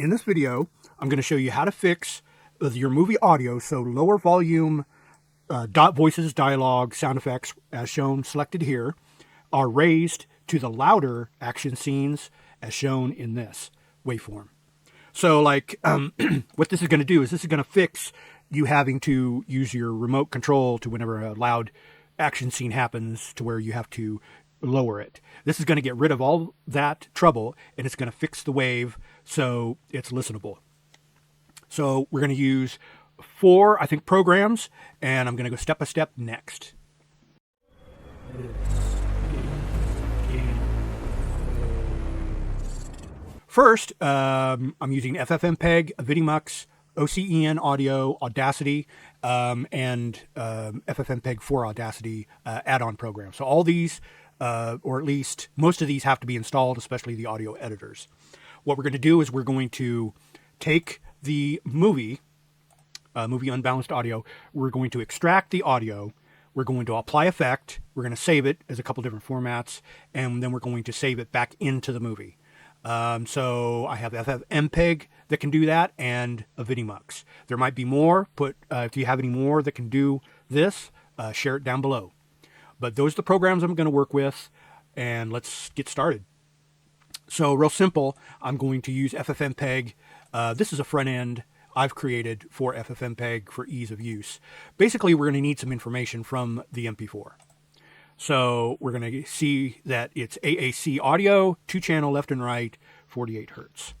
In this video, I'm going to show you how to fix your movie audio so lower volume voices, dialogue, sound effects, as shown selected here, are raised to the louder action scenes as shown in this waveform. So like what this is going to do is this is going to fix you having to use your remote control to whenever a loud action scene happens to where you have to lower it. This is going to get rid of all that trouble, and it's going to fix the wave so it's listenable. So we're going to use 4, I think, programs, and I'm going to go step by step next. First, I'm using FFmpeg, Avidemux, Ocenaudio, Audacity, and FFmpeg for Audacity add-on program. So all these, or at least most of these, have to be installed, especially the audio editors. What we're going to do is we're going to take the movie unbalanced audio, we're going to extract the audio, we're going to apply effect, we're going to save it as a couple different formats, and then we're going to save it back into the movie. So I have FFmpeg that can do that, and Avidemux. There might be more. If you have any more that can do this, share it down below. But those are the programs I'm going to work with, and let's get started. So real simple, I'm going to use FFmpeg. This is a front end I've created for FFmpeg for ease of use. Basically, we're going to need some information from the MP4. So we're going to see that it's AAC audio, 2-channel left and right, 48 Hertz.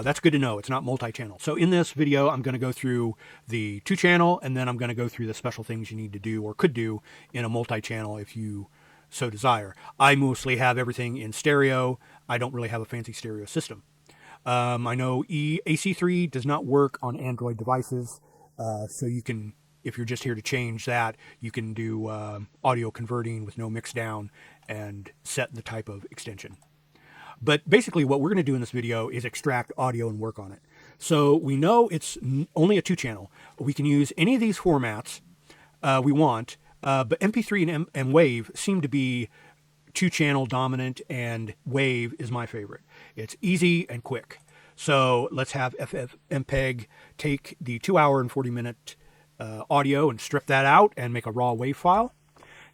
That's good to know. It's not multi-channel. So in this video, I'm going to go through the 2-channel, and then I'm going to go through the special things you need to do or could do in a multi-channel if you so desire. I mostly have everything in stereo. I don't really have a fancy stereo system. I know AC3 does not work on Android devices, so you can, if you're just here to change that, you can do audio converting with no mix down and set the type of extension. But basically what we're going to do in this video is extract audio and work on it. So we know it's only a 2-channel. We can use any of these formats we want, but MP3 and Wave seem to be 2-channel dominant, and Wave is my favorite. It's easy and quick. So let's have FFmpeg take the 2-hour and 40-minute audio and strip that out and make a raw wave file.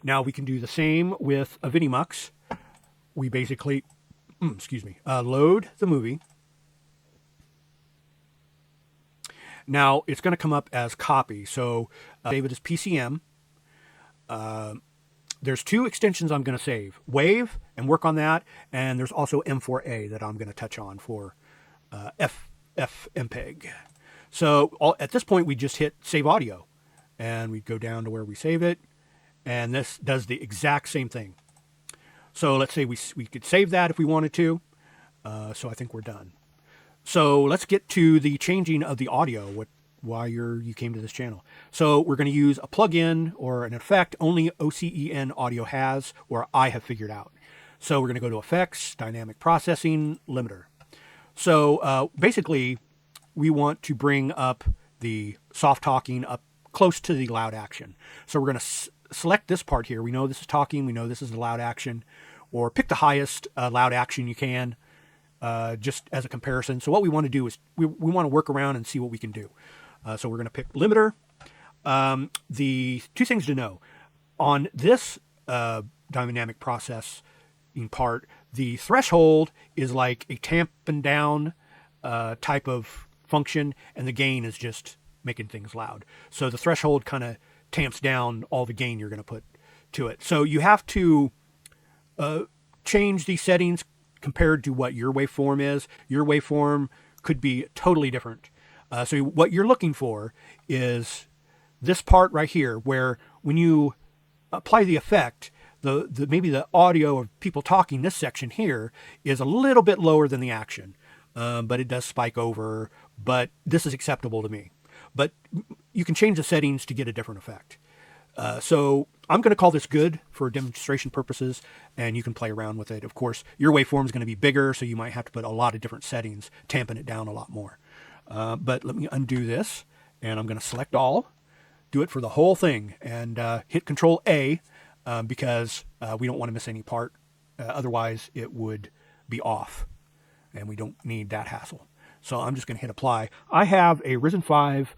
Now we can do the same with Avidemux. We basically, load the movie. Now it's going to come up as copy. So save it as PCM. There's 2 extensions I'm going to save, Wave, and work on that. And there's also M4A that I'm going to touch on for FFmpeg. So at this point, we just hit Save Audio, and we go down to where we save it, and this does the exact same thing. So let's say we could save that if we wanted to. So I think we're done. So let's get to the changing of the audio, why you came to this channel. So we're going to use a plugin or an effect only Ocenaudio has, or I have figured out. So we're going to go to Effects, Dynamic Processing, Limiter. So basically, we want to bring up the soft talking up close to the loud action. So we're going to select this part here. We know this is talking. We know this is the loud action. Or pick the highest loud action you can, just as a comparison. So what we want to do is we want to work around and see what we can do. So we're going to pick limiter. The 2 things to know. On this dynamic processing part, the threshold is like a tamping down type of function, and the gain is just making things loud. So the threshold kind of tamps down all the gain you're going to put to it. So you have to change these settings compared to what your waveform is. Your waveform could be totally different. So what you're looking for is this part right here, where when you apply the effect, maybe the audio of people talking, this section here, is a little bit lower than the action, but it does spike over. But this is acceptable to me. But you can change the settings to get a different effect. So I'm going to call this good for demonstration purposes, and you can play around with it. Of course, your waveform is going to be bigger, so you might have to put a lot of different settings, tamping it down a lot more. But let me undo this, and I'm going to select all, do it for the whole thing, and hit Control A because we don't want to miss any part. Otherwise, it would be off, and we don't need that hassle. So I'm just going to hit apply. I have a Ryzen 5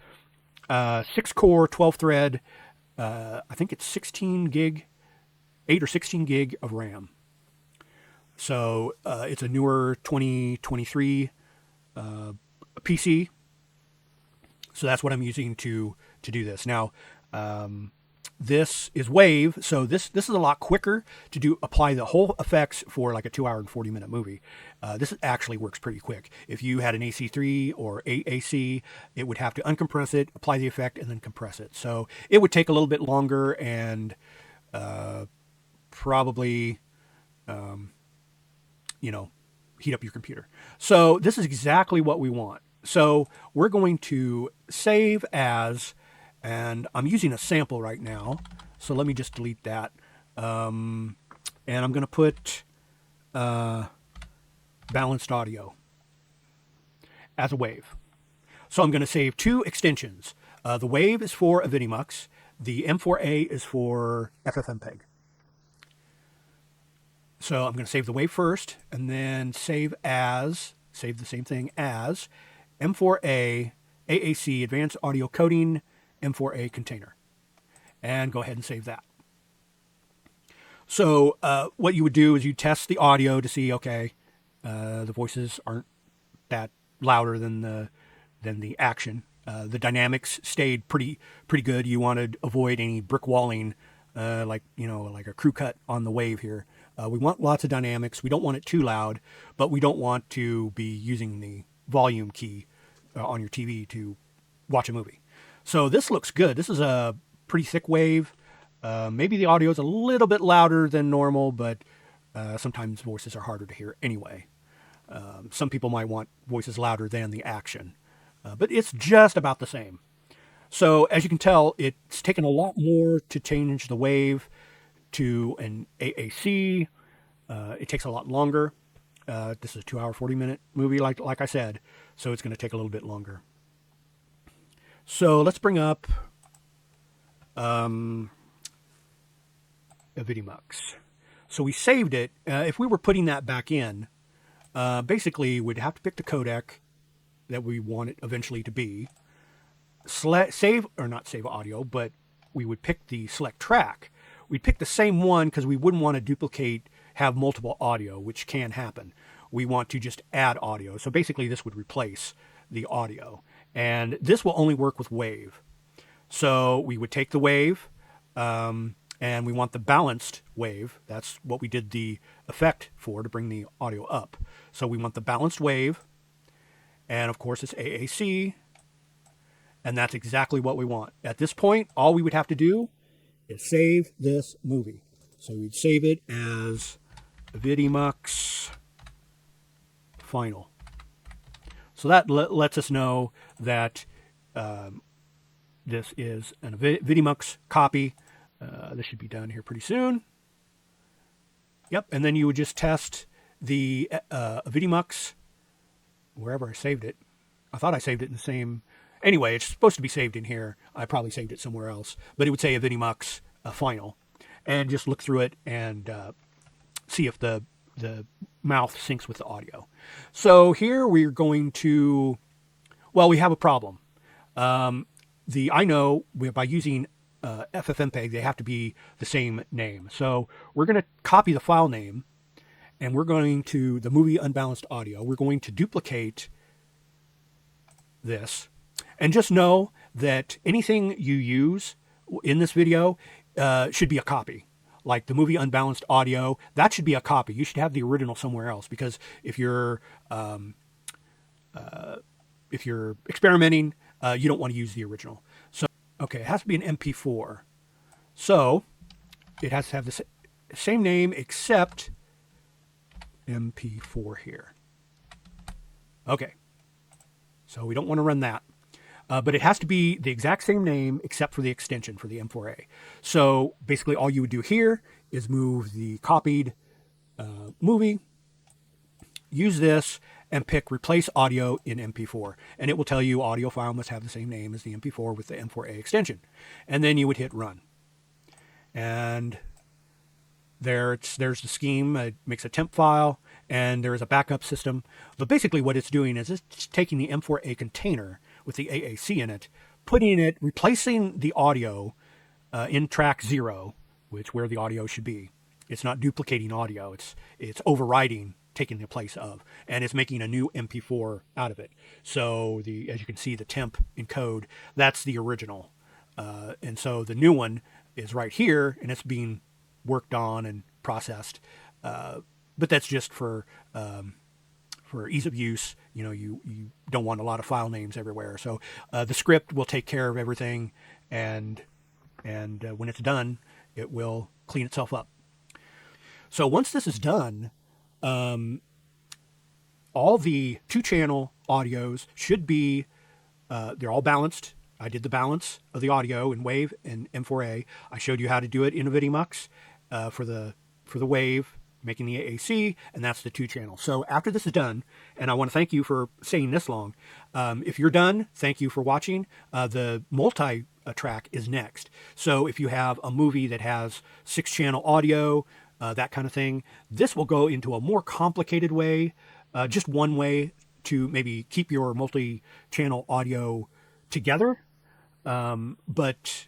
6-core, 12-thread, I think it's 16 gig, 8 or 16 gig of RAM. So it's a newer 2023 PC. So that's what I'm using to do this. Now, this is Wave, so this is a lot quicker to apply the whole effects for like a 2 hour and 40-minute movie. This actually works pretty quick. If you had an AC3 or AAC, it would have to uncompress it, apply the effect, and then compress it. So it would take a little bit longer and probably, heat up your computer. So this is exactly what we want. So we're going to save as, and I'm using a sample right now, so let me just delete that. And I'm going to put balanced audio as a wave. So I'm going to save 2 extensions. The wave is for Avidemux. The M4A is for FFmpeg. So I'm going to save the wave first, and then save the same thing as M4A AAC Advanced Audio Coding M4A container, and go ahead and save that. So what you would do is you test the audio to see, okay, the voices aren't that louder than the action. The dynamics stayed pretty good. You want to avoid any brick walling, like a crew cut on the wave here. We want lots of dynamics. We don't want it too loud, but we don't want to be using the volume key on your TV to watch a movie. So this looks good. This is a pretty thick wave. Maybe the audio is a little bit louder than normal, but sometimes voices are harder to hear anyway. Some people might want voices louder than the action, but it's just about the same. So as you can tell, it's taken a lot more to change the wave to an AAC. It takes a lot longer. This is a 2 hour, 40-minute movie, like I said, so it's going to take a little bit longer. So let's bring up Avidemux. So we saved it. If we were putting that back in, basically we'd have to pick the codec that we want it eventually to be. Save, or not save audio, but we would pick the select track. We'd pick the same one because we wouldn't want to have multiple audio, which can happen. We want to just add audio. So basically this would replace the audio. And this will only work with wave. So we would take the wave, and we want the balanced wave. That's what we did the effect for, to bring the audio up. So we want the balanced wave, and of course it's AAC, and that's exactly what we want. At this point, all we would have to do is save this movie. So we'd save it as Avidemux Final. So that lets us know that this is an Avidemux copy. This should be done here pretty soon. Yep, and then you would just test the Avidemux wherever I saved it. I thought I saved it in the same... Anyway, it's supposed to be saved in here. I probably saved it somewhere else. But it would say Avidemux Final. And just look through it and see if the mouth syncs with the audio. So here we're going to... Well, we have a problem. I know by using FFmpeg, they have to be the same name. So we're going to copy the file name, and we're going to the movie unbalanced audio. We're going to duplicate this, and just know that anything you use in this video should be a copy. Like the movie unbalanced audio, that should be a copy. You should have the original somewhere else, because if you're experimenting, you don't want to use the original. So, okay, it has to be an MP4. So it has to have the same name except MP4 here. Okay, so we don't want to run that. But it has to be the exact same name except for the extension for the M4A. So basically all you would do here is move the copied movie, use this, and pick replace audio in MP4. And it will tell you audio file must have the same name as the MP4 with the M4A extension. And then you would hit run. And there's the scheme. It makes a temp file, and there is a backup system. But basically what it's doing is it's taking the M4A container with the AAC in it, replacing the audio in track 0, where the audio should be. It's not duplicating audio. It's overriding, taking the place of, and it's making a new MP4 out of it. So as you can see, the temp encode, that's the original. And so the new one is right here, and it's being worked on and processed. But that's just for ease of use. You don't want a lot of file names everywhere. So the script will take care of everything, and when it's done, it will clean itself up. So once this is done, all the 2-channel audios should be, they're all balanced. I did the balance of the audio in Wave and M4A. I showed you how to do it in Avidemux for the Wave, making the AAC, and that's the 2-channel. So after this is done, and I want to thank you for staying this long. If you're done, thank you for watching. The multi-track is next. So if you have a movie that has 6-channel audio, that kind of thing, this will go into a more complicated way, just one way to maybe keep your multi-channel audio together, but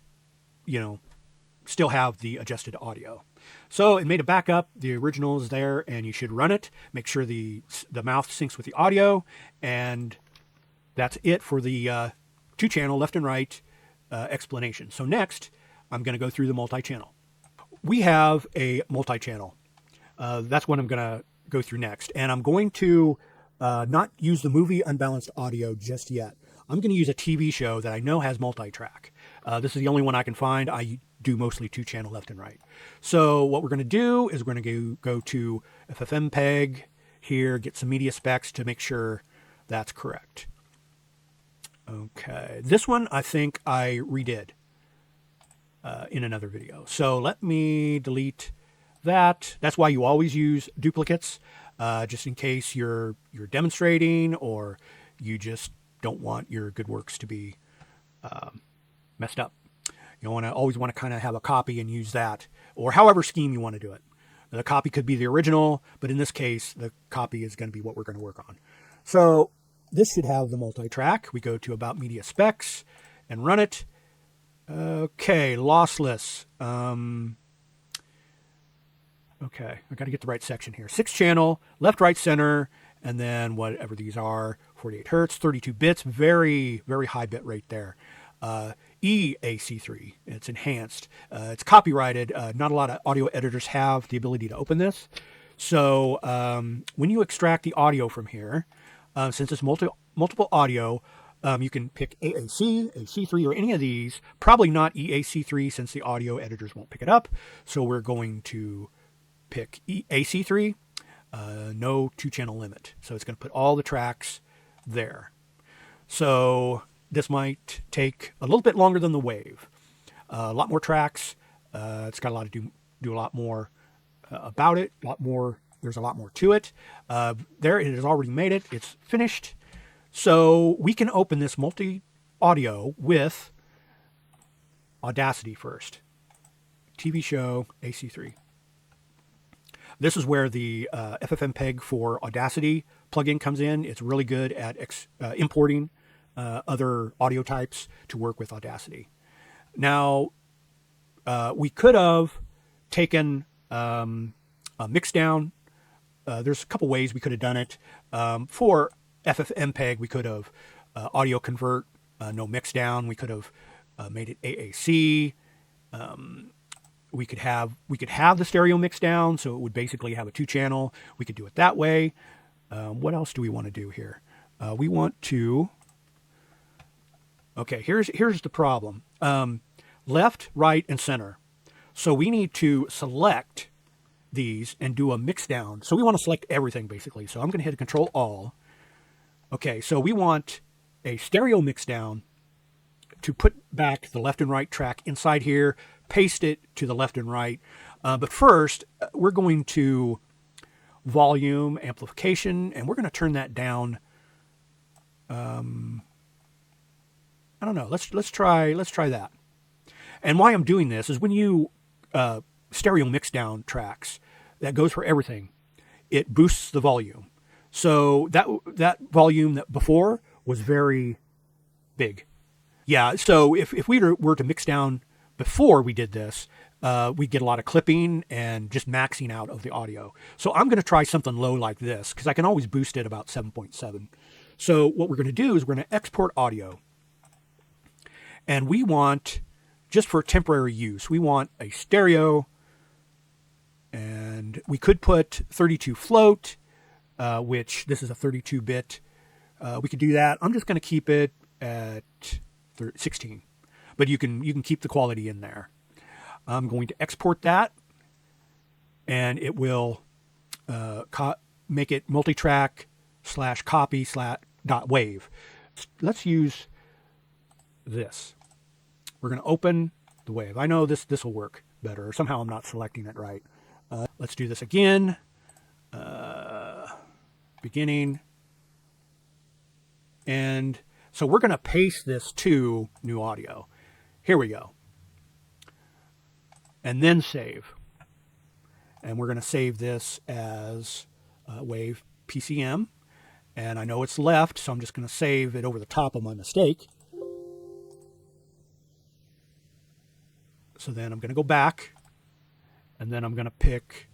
still have the adjusted audio. So it made a backup. The original is there, and you should run it. Make sure the mouth syncs with the audio, and that's it for the 2-channel left and right explanation. So next, I'm going to go through the multi-channel. We have a multi-channel. That's what I'm going to go through next, and I'm going to not use the movie unbalanced audio just yet. I'm going to use a TV show that I know has multi-track. This is the only one I can find. I do mostly 2-channel left and right. So what we're going to do is we're going to go to FFmpeg here, get some media specs to make sure that's correct. Okay, this one I think I redid in another video. So let me delete that. That's why you always use duplicates, just in case you're demonstrating or you just don't want your good works to be messed up. You always want to kind of have a copy and use that, or however scheme you want to do it. The copy could be the original, but in this case, the copy is going to be what we're going to work on. So this should have the multi-track. We go to About Media Specs and run it. Okay, lossless. Okay, I got to get the right section here. 6-channel, left, right, center, and then whatever these are, 48 hertz, 32 bits, very, very high bit rate there. EAC3, it's enhanced. It's copyrighted. Not a lot of audio editors have the ability to open this. So when you extract the audio from here, since it's multiple audio, you can pick AAC, AC3, or any of these. Probably not EAC3 since the audio editors won't pick it up. So we're going to pick AC3, no 2-channel limit. So it's going to put all the tracks there. So this might take a little bit longer than the Wave. A lot more tracks. It's got a lot to do a lot more about it. There's a lot more to it. There, it has already made it. It's finished. So we can open this multi-audio with Audacity first. TV show AC3. This is where the FFmpeg for Audacity plugin comes in. It's really good at importing other audio types to work with Audacity. Now, we could have taken a mixdown. There's a couple ways we could have done it. For FFmpeg, we could have audio convert, no mixdown. We could have made it AAC. We could have the stereo mixdown, so it would basically have a 2-channel. We could do it that way. What else do we want to do here? We want to. Okay, here's the problem. Left, right, and center. So we need to select these and do a mix down. So we want to select everything basically. So I'm going to hit Control All. Okay, so we want a stereo mix down to put back the left and right track inside here, paste it to the left and right. But first, we're going to volume amplification, and we're going to turn that down. I don't know. Let's try that. And why I'm doing this is when you stereo mix down tracks, that goes for everything. it boosts the volume. So that volume that before was very big. Yeah, so if we were to mix down before we did this, we'd get a lot of clipping and just maxing out of the audio. So I'm going to try something low like this, because I can always boost it about 7.7. So what we're going to do is we're going to export audio. And we want, just for temporary use, we want a stereo. And we could put 32 float, which this is a 32-bit. We could do that. I'm just going to keep it at 16. But you can keep the quality in there. I'm going to export that, and it will make it multitrack /copy/.wave. Let's use this. We're going to open the wave. I know this will work better. Somehow I'm not selecting it right. Let's do this again. Beginning. And so we're going to paste this to new audio. Here we go. And then save. And we're going to save this as wave PCM. And I know it's left, so I'm just going to save it over the top of my mistake. So then I'm going to go back. And then I'm going to pick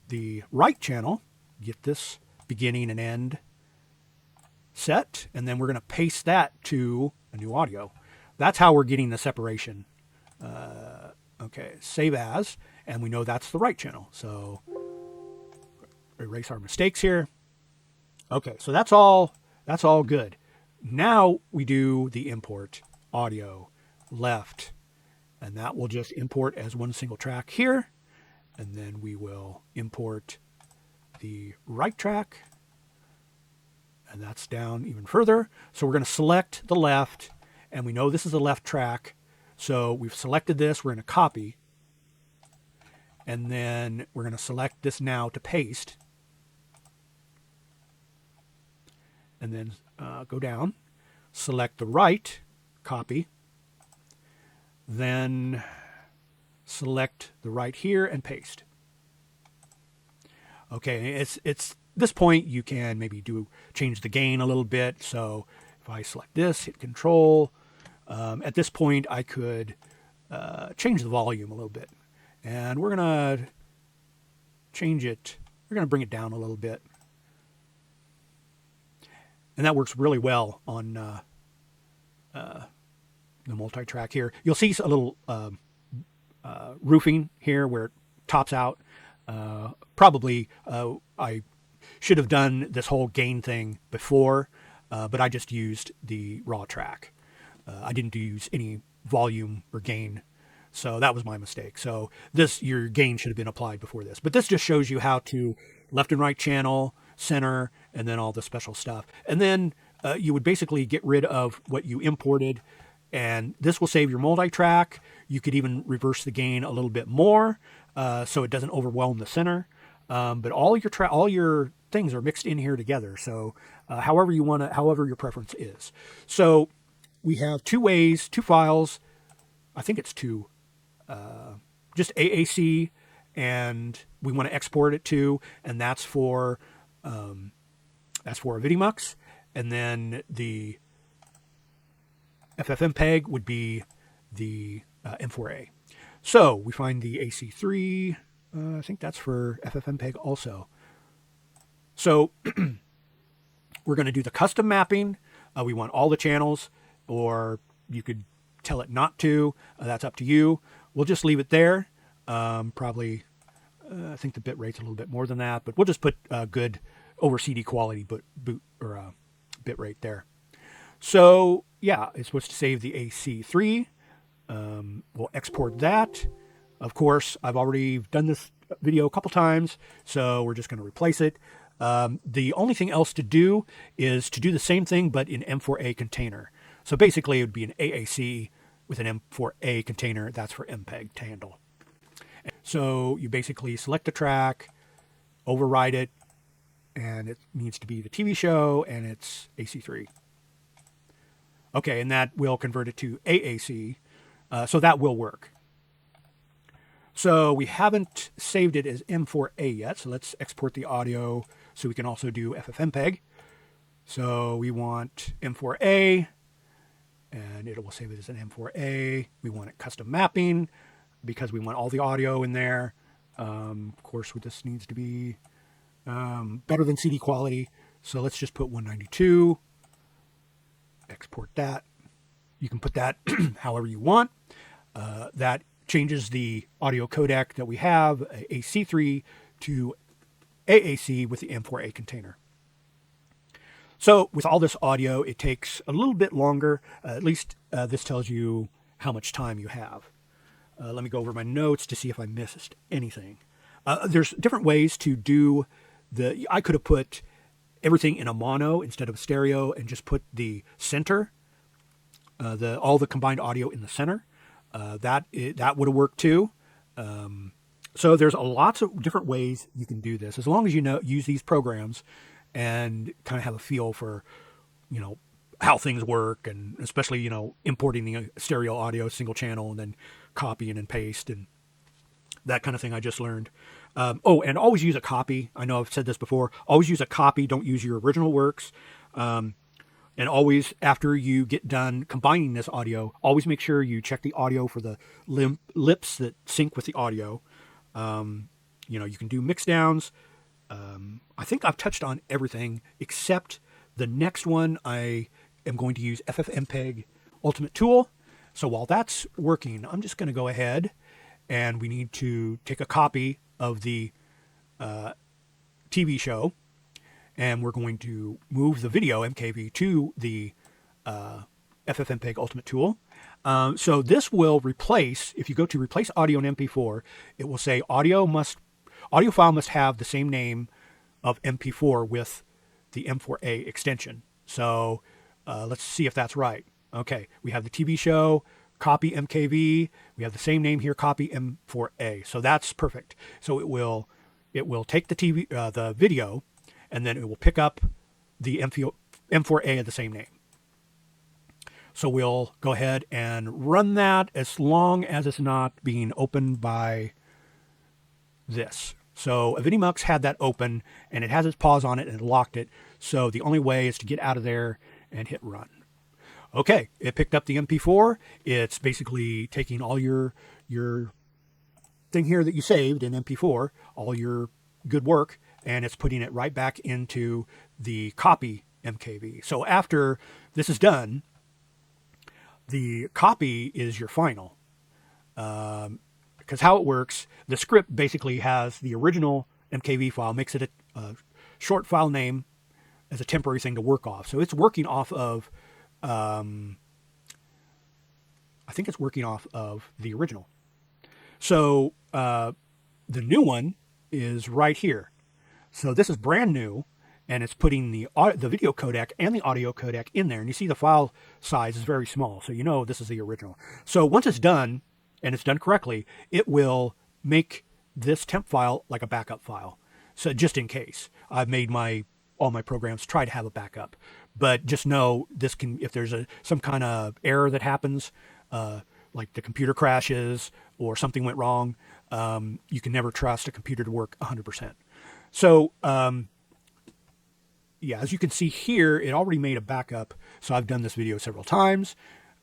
the right channel, get this beginning and end set, and then we're going to paste that to a new audio. That's how we're getting the separation. Okay, save as, and we know that's the right channel. So erase our mistakes here. Okay, so that's all good. Now we do the import audio left, and that will just import as one single track here. And then we will import the right track, and that's down even further. So we're going to select the left, and we know this is the left track. So we've selected this, we're going to copy, and then we're going to select this now to paste. And then go down, select the right, copy, then select the right here and paste. Okay, it's this point you can maybe change the gain a little bit. So if I select this, hit Control, at this point I could change the volume a little bit, and we're gonna change it. We're gonna bring it down a little bit, and that works really well on the multi-track here. You'll see a little roofing here where it tops out. Probably I should have done this whole gain thing before, but I just used the raw track. I didn't use any volume or gain, so that was my mistake. So your gain should have been applied before this. But this just shows you how to left and right channel, center, and then all the special stuff. And then you would basically get rid of what you imported, and this will save your multi-track. You could even reverse the gain a little bit more, so it doesn't overwhelm the center. But all your things are mixed in here together. So however your preference is. So we have two files. I think it's two, just AAC, and we want to export it to, and that's for Avidemux, and then the FFmpeg would be the M4A. So we find the AC3. I think that's for FFmpeg also. So we're going to do the custom mapping. We want all the channels, or you could tell it not to. That's up to you. We'll just leave it there. Probably, I think the bit rate's a little bit more than that, but we'll just put good over CD quality bit rate there. So yeah, it's supposed to save the AC3. We'll export that. Of course, I've already done this video a couple times, so we're just going to replace it. The only thing else to do is to do the same thing, but in M4A container. So basically, it would be an AAC with an M4A container. That's for Mpeg to handle. So you basically select a track, override it, and it needs to be the TV show, and it's AC3. Okay, and that will convert it to AAC, so that will work. So we haven't saved it as M4A yet. So let's export the audio so we can also do FFmpeg. So we want M4A, and it will save it as an M4A. We want it custom mapping because we want all the audio in there. Of course, this needs to be better than CD quality. So let's just put 192. Export that. You can put that however you want. That changes the audio codec that we have, AC3 to AAC with the M4A container. So with all this audio, it takes a little bit longer. At least this tells you how much time you have. Let me go over my notes to see if I missed anything. There's different ways to do I could have put everything in a mono instead of stereo and just put the center, all the combined audio in the center. That would have worked too. So there's lots of different ways you can do this, as long as you use these programs and kind of have a feel for, how things work, and especially, importing the stereo audio single channel and then copying and paste and that kind of thing I just learned. And always use a copy. I know I've said this before. Always use a copy. Don't use your original works. And always, after you get done combining this audio, always make sure you check the audio for the lips that sync with the audio. You can do mix downs. I think I've touched on everything except the next one. I am going to use FFmpeg Ultimate Tool. So while that's working, I'm just going to go ahead, and we need to take a copy of the TV show, and we're going to move the video MKV to the FFmpeg Ultimate Tool. So this will replace, if you go to replace audio in MP4, it will say audio file must have the same name of MP4 with the M4A extension. So let's see if that's right. Okay, we have the TV show, copy MKV. We have the same name here, copy M4A. So that's perfect. So it will take the video, and then it will pick up the M4A of the same name. So we'll go ahead and run that as long as it's not being opened by this. So Avidemux had that open, and it has its pause on it, and it locked it. So the only way is to get out of there and hit run. Okay, it picked up the MP4. It's basically taking all your thing here that you saved in MP4, all your good work, and it's putting it right back into the copy MKV. So after this is done, the copy is your final. Because how it works, the script basically has the original MKV file, makes it a short file name as a temporary thing to work off. So it's working off of, I think it's working off of the original. So the new one is right here. So this is brand new, and it's putting the video codec and the audio codec in there. And you see the file size is very small, so you know this is the original. So once it's done, and it's done correctly, it will make this temp file like a backup file. So just in case, I've made all my programs try to have a backup, but just know this can, if there's some kind of error that happens, like the computer crashes or something went wrong, you can never trust a computer to work 100%. So yeah, as you can see here, it already made a backup. So I've done this video several times.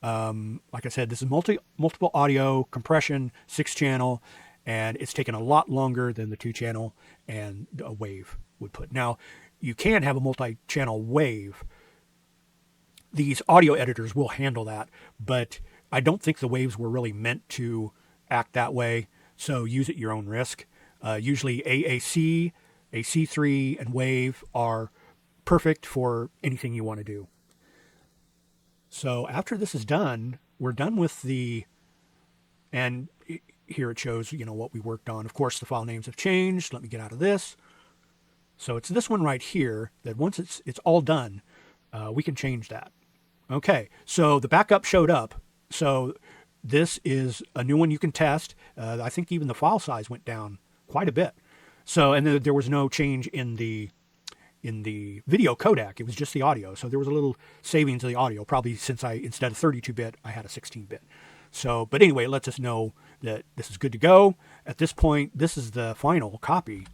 Like I said, this is multiple audio compression, 6-channel, and it's taken a lot longer than the 2-channel and a wave would put. Now, you can have a multi-channel wave. These audio editors will handle that, but I don't think the waves were really meant to act that way, so use at your own risk. Usually AAC, AC3, and wave are perfect for anything you want to do. So after this is done, we're done with and here it shows, what we worked on. Of course, the file names have changed. Let me get out of this. So it's this one right here that once it's all done, we can change that. Okay, so the backup showed up. So this is a new one you can test. I think even the file size went down quite a bit. So, and there was no change in the video codec. It was just the audio. So there was a little savings of the audio, probably since instead of 32-bit, I had a 16-bit. So, but anyway, it lets us know that this is good to go. At this point, this is the final copy.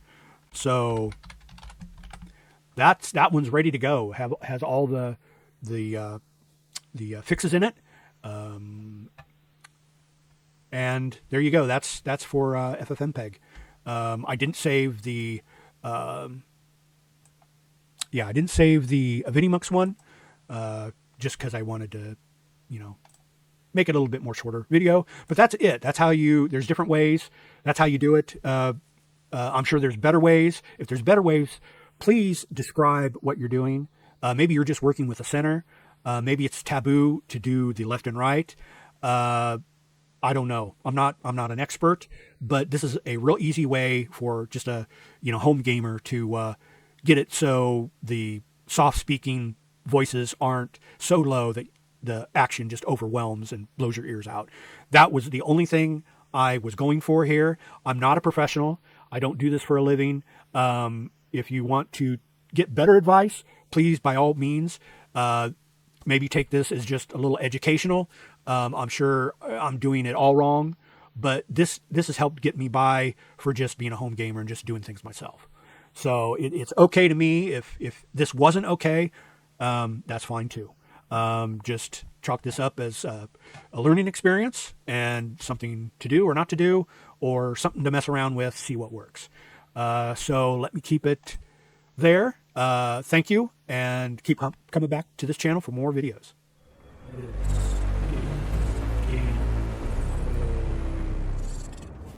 So that one's ready to go. Has all the fixes in it. And there you go. That's for FFmpeg. I didn't save the I didn't save the Avidemux one just because I wanted to, make it a little bit more shorter video. But that's it. That's how there's different ways. That's how you do it. I'm sure there's better ways. If there's better ways, please describe what you're doing. Maybe you're just working with a center. Maybe it's taboo to do the left and right. I don't know. I'm not an expert, but this is a real easy way for just a, home gamer to get it so the soft speaking voices aren't so low that the action just overwhelms and blows your ears out. That was the only thing I was going for here. I'm not a professional. I don't do this for a living. If you want to get better advice, please, by all means, maybe take this as just a little educational. I'm sure I'm doing it all wrong, but this has helped get me by for just being a home gamer and just doing things myself. So it's okay to me. If this wasn't okay, that's fine too. Just chalk this up as a learning experience and something to do or not to do, or something to mess around with, see what works. So let me keep it there. Thank you, and keep coming back to this channel for more videos.